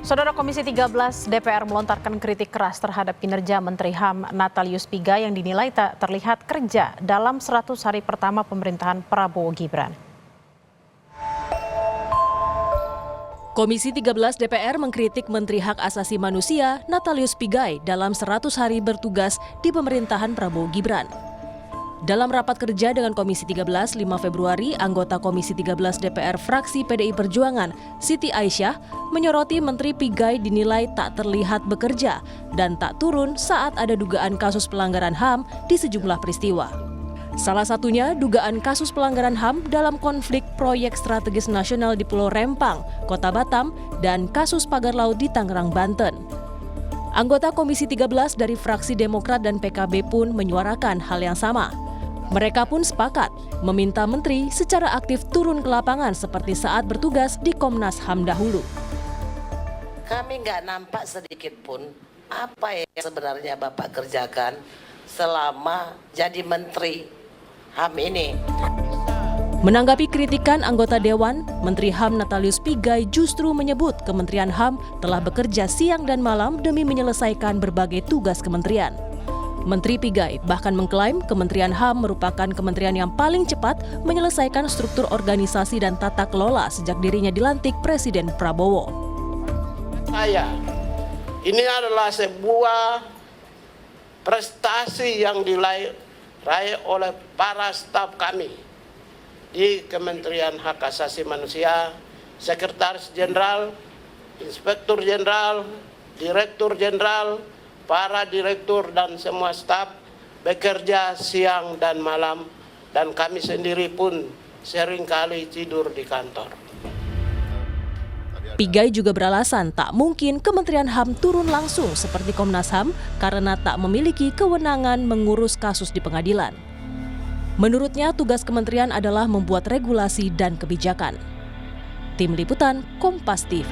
Saudara Komisi 13 DPR melontarkan kritik keras terhadap kinerja Menteri HAM Natalius Pigai yang dinilai tak terlihat kerja dalam 100 hari pertama pemerintahan Prabowo Gibran. Komisi 13 DPR mengkritik Menteri Hak Asasi Manusia Natalius Pigai dalam 100 hari bertugas di pemerintahan Prabowo Gibran. Dalam rapat kerja dengan Komisi 13 5 Februari, anggota Komisi 13 DPR fraksi PDI Perjuangan, Siti Aisyah, menyoroti Menteri Pigai dinilai tak terlihat bekerja dan tak turun saat ada dugaan kasus pelanggaran HAM di sejumlah peristiwa. Salah satunya dugaan kasus pelanggaran HAM dalam konflik proyek strategis nasional di Pulau Rempang, Kota Batam, dan kasus pagar laut di Tangerang, Banten. Anggota Komisi 13 dari fraksi Demokrat dan PKB pun menyuarakan hal yang sama. Mereka pun sepakat meminta menteri secara aktif turun ke lapangan seperti saat bertugas di Komnas HAM dahulu. Kami nggak nampak sedikit pun apa yang sebenarnya Bapak kerjakan selama jadi menteri HAM ini. Menanggapi kritikan anggota Dewan, Menteri HAM Natalius Pigai justru menyebut Kementerian HAM telah bekerja siang dan malam demi menyelesaikan berbagai tugas kementerian. Menteri Pigai bahkan mengklaim Kementerian HAM merupakan kementerian yang paling cepat menyelesaikan struktur organisasi dan tata kelola sejak dirinya dilantik Presiden Prabowo. Ini adalah sebuah prestasi yang diraih oleh para staf kami di Kementerian Hak Asasi Manusia, Sekretaris Jenderal, Inspektur Jenderal, Direktur Jenderal, para direktur dan semua staf bekerja siang dan malam, dan kami sendiri pun seringkali tidur di kantor. Pigai juga beralasan tak mungkin Kementerian HAM turun langsung seperti Komnas HAM karena tak memiliki kewenangan mengurus kasus di pengadilan. Menurutnya tugas kementerian adalah membuat regulasi dan kebijakan. Tim Liputan Kompas TV.